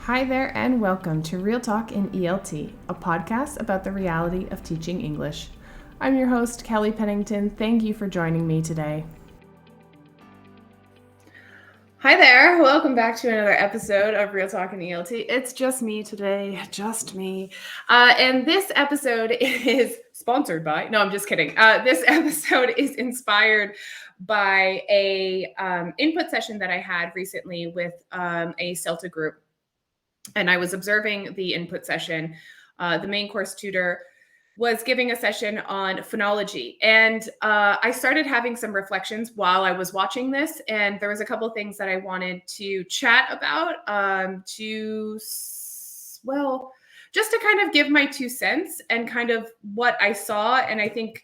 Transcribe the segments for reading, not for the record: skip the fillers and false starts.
Hi there, and welcome to Real Talk in ELT, a podcast about the reality of teaching English. I'm your host, Kelly Pennington. Thank you for joining me today. Hi there, welcome back to another episode of Real Talk in ELT. It's just me today, just me. And this episode is sponsored by, no, I'm just kidding. This episode is inspired by a input session that I had recently with a CELTA group. And I was observing the input session. The main course tutor was giving a session on phonology. And I started having some reflections while I was watching this. And there was a couple of things that I wanted to chat about just to kind of give my 2 cents and kind of what I saw. And I think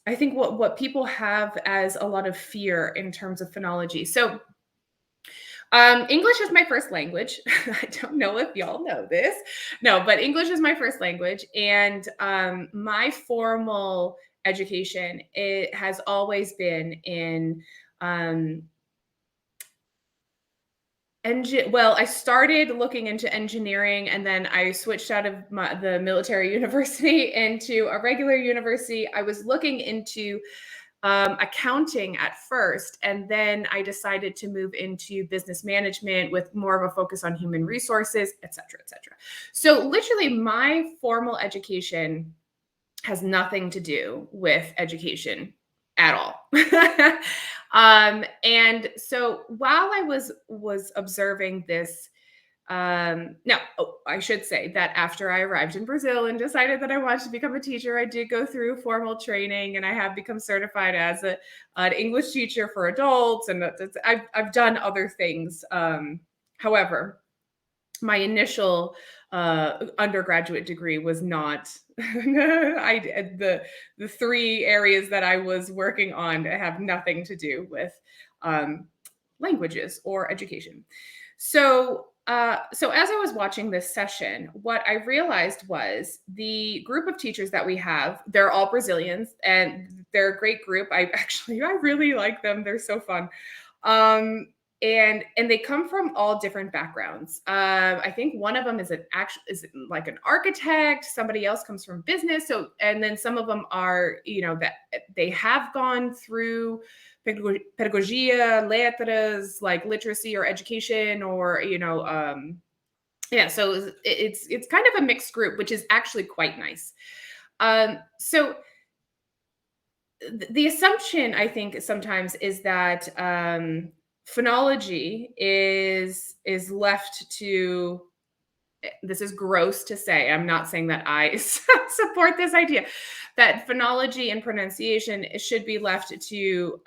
what people have as a lot of fear in terms of phonology. So English is my first language. I don't know if y'all know this. No, but English is my first language. And my formal education, it has always been in I started looking into engineering, and then I switched out of the military university into a regular university. I was looking into accounting at first, and then I decided to move into business management with more of a focus on human resources, et cetera, et cetera. So literally my formal education has nothing to do with education at all. And so while I was observing this, I should say that after I arrived in Brazil and decided that I wanted to become a teacher, I did go through formal training, and I have become certified as an English teacher for adults, and I've done other things. However, my initial undergraduate degree was not the 3 areas that I was working on have nothing to do with languages or education. So as I was watching this session, what I realized was the group of teachers that we have, they're all Brazilians, and they're a great group. I really like them. They're so fun. And they come from all different backgrounds. I think one of them is like an architect. Somebody else comes from business. So, and then some of them are, that they have gone through pedagogia, letras, like literacy or education, or So it's kind of a mixed group, which is actually quite nice. So the assumption, I think, sometimes is that phonology is left to, this is gross to say, I'm not saying that I support this idea, that phonology and pronunciation should be left to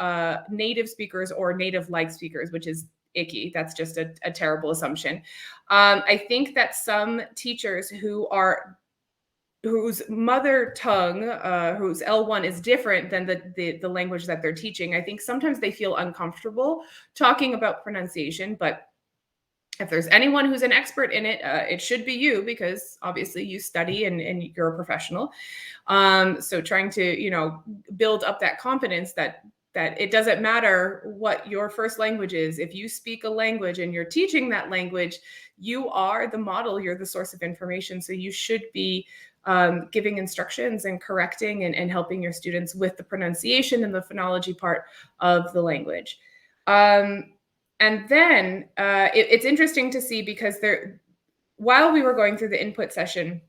native speakers or native-like speakers, which is icky. That's just a terrible assumption. I think that some teachers whose mother tongue, whose L1 is different than the language that they're teaching, I think sometimes they feel uncomfortable talking about pronunciation. But if there's anyone who's an expert in it, it should be you, because obviously you study and you're a professional. So trying to, build up that confidence that it doesn't matter what your first language is. If you speak a language and you're teaching that language, you are the model, you're the source of information. So you should be giving instructions and correcting and helping your students with the pronunciation and the phonology part of the language. And then it's interesting to see, because while we were going through the input session,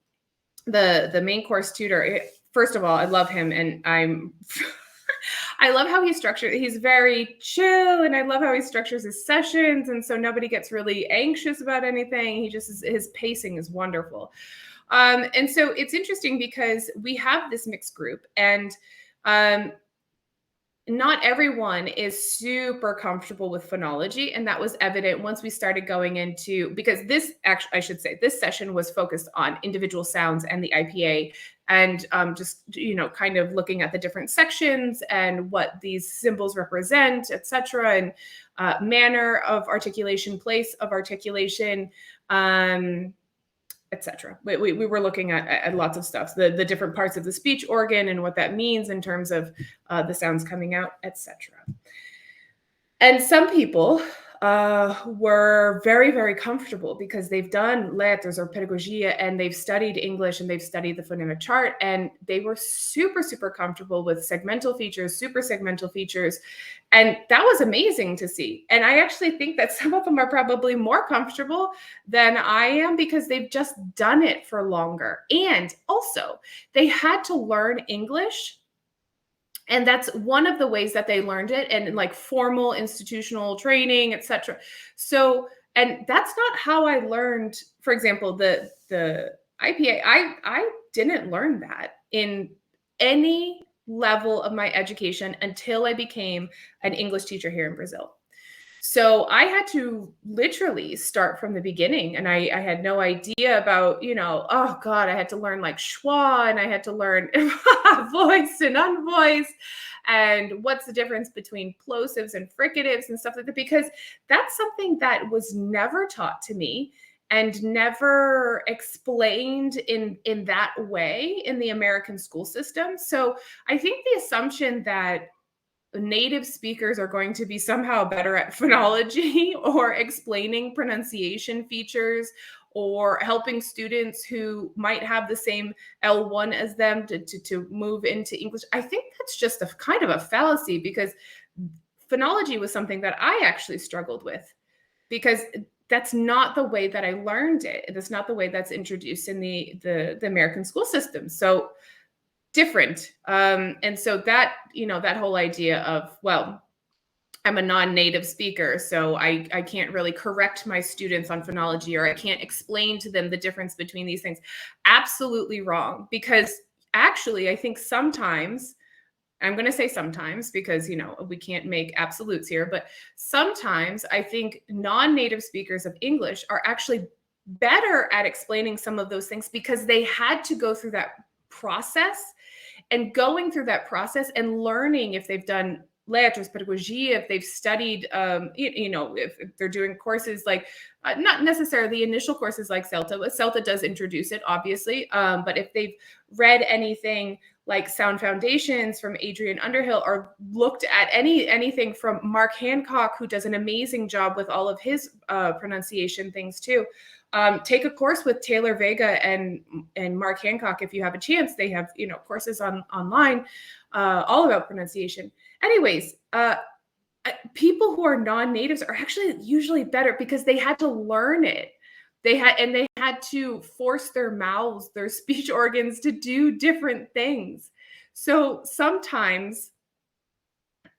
the main course tutor, first of all, I love him, and I love how he's very chill, and I love how he structures his sessions. And so nobody gets really anxious about anything. His pacing is wonderful. And so it's interesting because we have this mixed group, and not everyone is super comfortable with phonology. And that was evident once we started going into, because this session was focused on individual sounds and the IPA, and just, kind of looking at the different sections and what these symbols represent, et cetera, and manner of articulation, place of articulation, etc. We were looking at lots of stuff, the different parts of the speech organ and what that means in terms of the sounds coming out, etc. And some people were very, very comfortable because they've done letters or pedagogia and they've studied English and they've studied the phonemic chart, and they were super, super comfortable with segmental features, super segmental features. And that was amazing to see. And I actually think that some of them are probably more comfortable than I am because they've just done it for longer. And also, they had to learn English, and that's one of the ways that they learned it, and like formal institutional training, etc. So, and that's not how I learned, for example, the IPA. I didn't learn that in any level of my education until I became an English teacher here in Brazil. So I had to literally start from the beginning, and I had no idea about, oh God, I had to learn like schwa, and I had to learn voice and unvoiced, and what's the difference between plosives and fricatives and stuff like that, because that's something that was never taught to me and never explained in that way in the American school system. So I think the assumption that native speakers are going to be somehow better at phonology or explaining pronunciation features or helping students who might have the same L1 as them to move into English. I think that's just a kind of a fallacy, because phonology was something that I actually struggled with, because that's not the way that I learned it. That's not the way that's introduced in the American school system. So different. And so that, that whole idea of, well, I'm a non-native speaker, so I can't really correct my students on phonology, or I can't explain to them the difference between these things. Absolutely wrong. Because actually, I think sometimes, I'm going to say sometimes because, we can't make absolutes here, but sometimes I think non-native speakers of English are actually better at explaining some of those things because they had to go through that process. And going through that process and learning, if they've done letras, pedagogia, if they've studied, if they're doing courses like, not necessarily the initial courses like CELTA, but CELTA does introduce it, obviously. But if they've read anything like Sound Foundations from Adrian Underhill, or looked at anything from Mark Hancock, who does an amazing job with all of his pronunciation things too. Take a course with Taylor Vega and Mark Hancock if you have a chance. They have courses online all about pronunciation. Anyways, people who are non-natives are actually usually better because they had to learn it. They had to force their mouths, their speech organs, to do different things. So sometimes,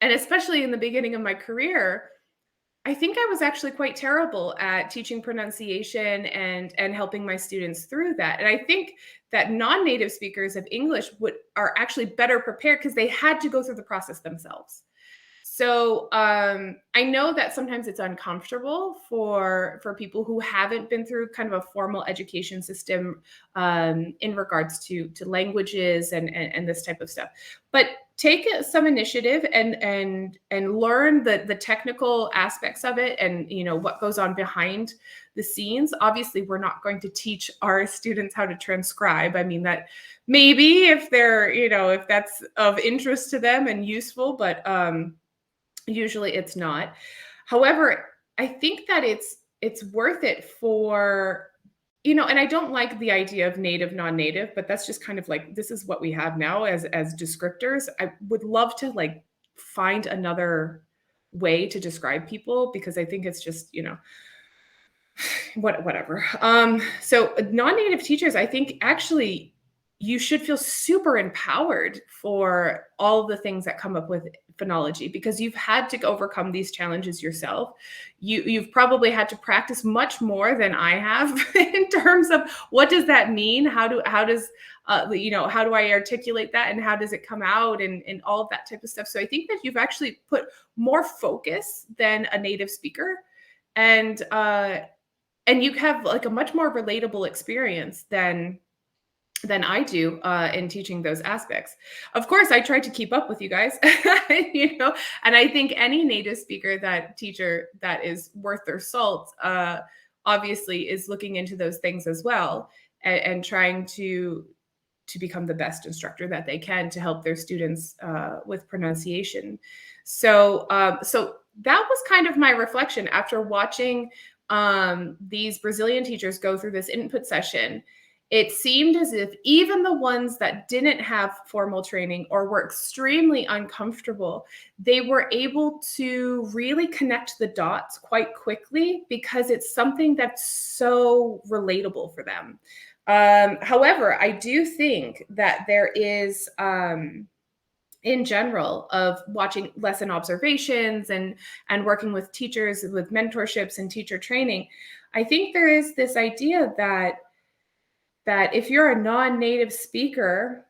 and especially in the beginning of my career, I think I was actually quite terrible at teaching pronunciation and helping my students through that. And I think that non-native speakers of English are actually better prepared because they had to go through the process themselves. So I know that sometimes it's uncomfortable for people who haven't been through kind of a formal education system in regards to languages and this type of stuff. But take some initiative and learn the technical aspects of it, and what goes on behind the scenes. Obviously, we're not going to teach our students how to transcribe. I mean, that maybe if they're if that's of interest to them and useful, but usually it's not. However, I think that it's worth it for, and I don't like the idea of native, non-native, but that's just kind of like, this is what we have now as descriptors. I would love to like find another way to describe people, because I think it's just, whatever. So non-native teachers, I think actually you should feel super empowered for all the things that come up with phonology, because you've had to overcome these challenges yourself. You've probably had to practice much more than I have in terms of what does that mean? How do I articulate that, and how does it come out, and all of that type of stuff. So I think that you've actually put more focus than a native speaker, and you have like a much more relatable experience than I do in teaching those aspects. Of course, I try to keep up with you guys, and I think any native speaker, that teacher that is worth their salt, obviously is looking into those things as well, and trying to become the best instructor that they can to help their students with pronunciation. So that was kind of my reflection after watching these Brazilian teachers go through this input session. It seemed as if even the ones that didn't have formal training or were extremely uncomfortable, they were able to really connect the dots quite quickly because it's something that's so relatable for them. However, I do think that there is, in general, of watching lesson observations and working with teachers with mentorships and teacher training, I think there is this idea that if you're a non-native speaker,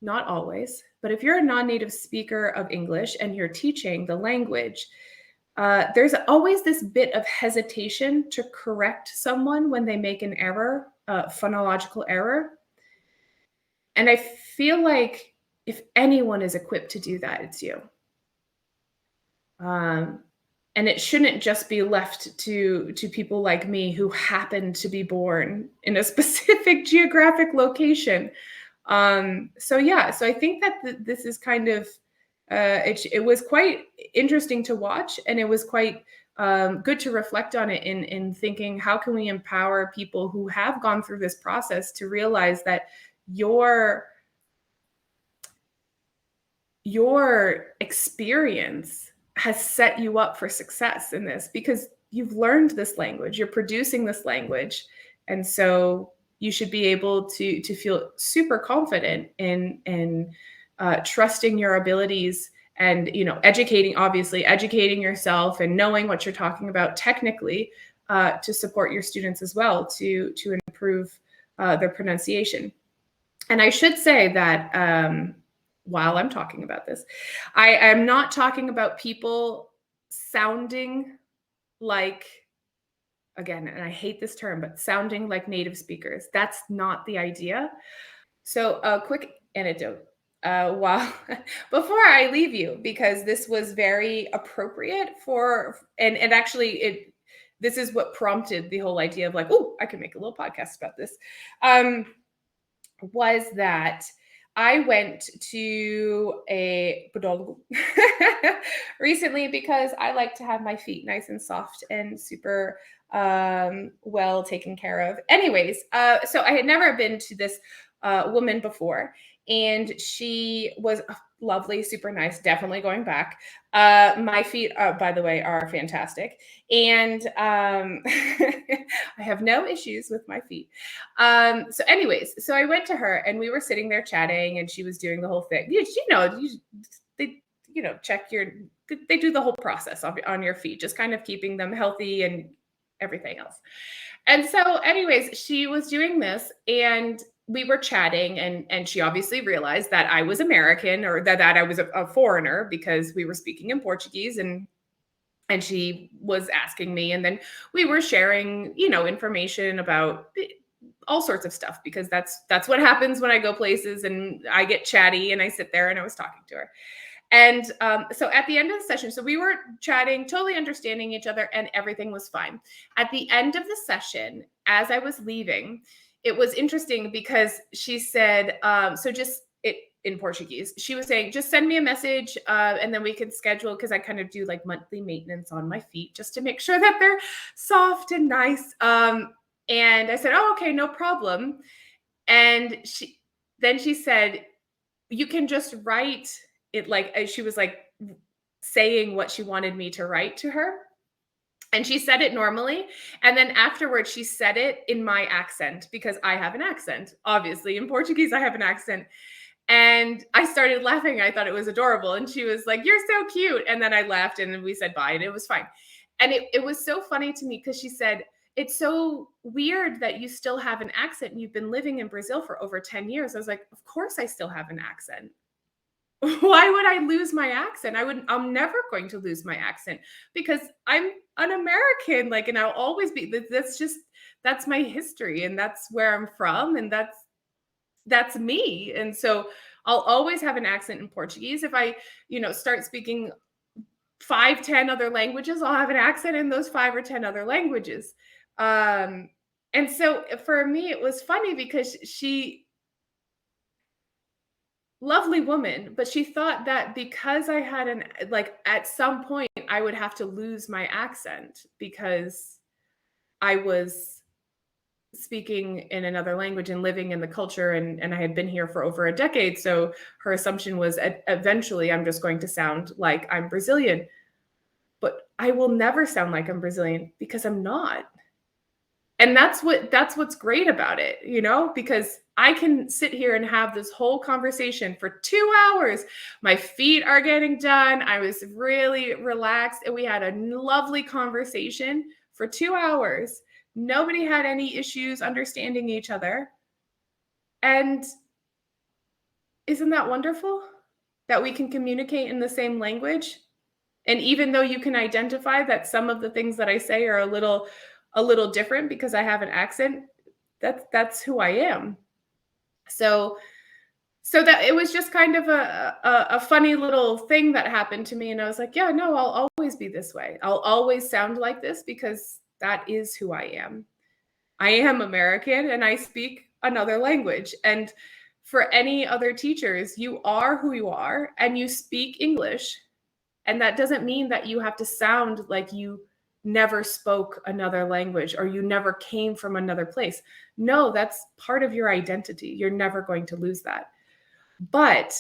not always, but if you're a non-native speaker of English and you're teaching the language, there's always this bit of hesitation to correct someone when they make an error, a phonological error. And I feel like if anyone is equipped to do that, it's you. Um, and it shouldn't just be left to people like me who happen to be born in a specific geographic location. So yeah, so I think that this is kind of it was quite interesting to watch, and it was quite good to reflect on it in thinking how can we empower people who have gone through this process to realize that your your experience has set you up for success in this because you've learned this language, you're producing this language, and so you should be able to feel super confident in trusting your abilities and educating yourself and knowing what you're talking about technically to support your students as well to improve their pronunciation. And I should say that while I'm talking about this, I am not talking about people sounding like, again, and I hate this term, but sounding like native speakers. That's not the idea. So, a quick anecdote. While before I leave you, because this was very appropriate for, and actually, this is what prompted the whole idea of like, oh, I could make a little podcast about this. Was that I went to a podólogo recently because I like to have my feet nice and soft and super well taken care of. Anyways, so I had never been to this woman before, and she was lovely, super nice, definitely going back. My feet, by the way, are fantastic. And I have no issues with my feet. So anyways, so I went to her and we were sitting there chatting and she was doing the whole thing. They, check they do the whole process on your feet, just kind of keeping them healthy and everything else. And so anyways, she was doing this and we were chatting and she obviously realized that I was American or that I was a foreigner because we were speaking in Portuguese and she was asking me, and then we were sharing, information about all sorts of stuff because that's what happens when I go places and I get chatty and I sit there and I was talking to her. And so at the end of the session, so we were chatting, totally understanding each other, and everything was fine. At the end of the session, as I was leaving, it was interesting because she said, so just it in Portuguese, she was saying, just send me a message and then we can schedule, because I kind of do like monthly maintenance on my feet just to make sure that they're soft and nice. And I said, oh, okay, no problem. And she said, you can just write it like, she was like saying what she wanted me to write to her. And she said it normally. And then afterwards, she said it in my accent because I have an accent. Obviously, in Portuguese, I have an accent. And I started laughing. I thought it was adorable. And she was like, you're so cute. And then I laughed and we said bye and it was fine. And it was so funny to me because she said, it's so weird that you still have an accent. You've been living in Brazil for over 10 years. I was like, of course I still have an accent. Why would I lose my accent? I'm never going to lose my accent because I'm an American, like, and I'll always be, that's my history and that's where I'm from. And that's me. And so I'll always have an accent in Portuguese. If I, start speaking 5-10 other languages, I'll have an accent in those 5 or 10 other languages. And so for me, it was funny because lovely woman, but she thought that because I had like at some point I would have to lose my accent because I was speaking in another language and living in the culture, and I had been here for over a decade. So her assumption was eventually I'm just going to sound like I'm Brazilian. But I will never sound like I'm Brazilian because I'm not. And that's what's great about it, because I can sit here and have this whole conversation for 2 hours. My feet are getting done. I was really relaxed and we had a lovely conversation for 2 hours. Nobody had any issues understanding each other. And isn't that wonderful that we can communicate in the same language? And even though you can identify that some of the things that I say are a little different because I have an accent, that's who I am. So that it was just kind of a funny little thing that happened to me, and I was like, yeah, no, I'll always be this way. I'll always sound like this because that is who I am. I am American and I speak another language. And for any other teachers, you are who you are and you speak English. And that doesn't mean that you have to sound like you never spoke another language or you never came from another place. No, that's part of your identity. You're never going to lose that. But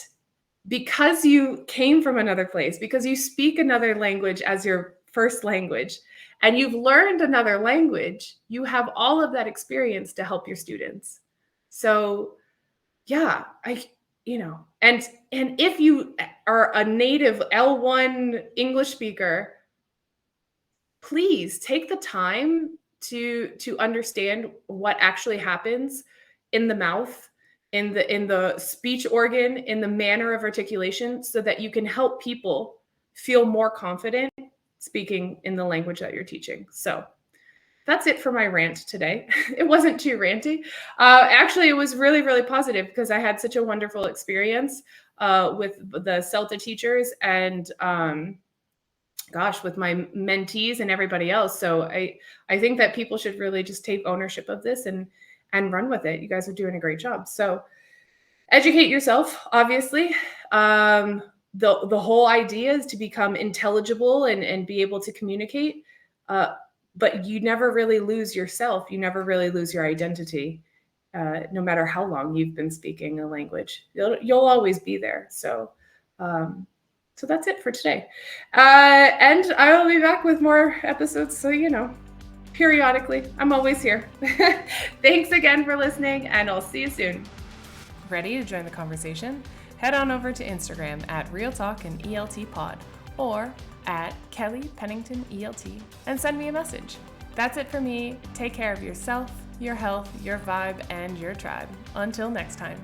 because you came from another place, because you speak another language as your first language, and you've learned another language, you have all of that experience to help your students. So, yeah, and if you are a native L1 English speaker, please take the time to understand what actually happens in the mouth, in the speech organ, in the manner of articulation, so that you can help people feel more confident speaking in the language that you're teaching. So that's it for my rant today. It wasn't too ranty. Actually, it was really, really positive because I had such a wonderful experience with the CELTA teachers and with my mentees and everybody else. So I think that people should really just take ownership of this and run with it. You guys are doing a great job. So educate yourself, obviously. The whole idea is to become intelligible and be able to communicate. But you never really lose yourself. You never really lose your identity, no matter how long you've been speaking a language. You'll always be there. So that's it for today. And I will be back with more episodes. So, periodically, I'm always here. Thanks again for listening, and I'll see you soon. Ready to join the conversation? Head on over to Instagram at Real Talk and ELT Pod or at Kelly Pennington ELT and send me a message. That's it for me. Take care of yourself, your health, your vibe, and your tribe. Until next time.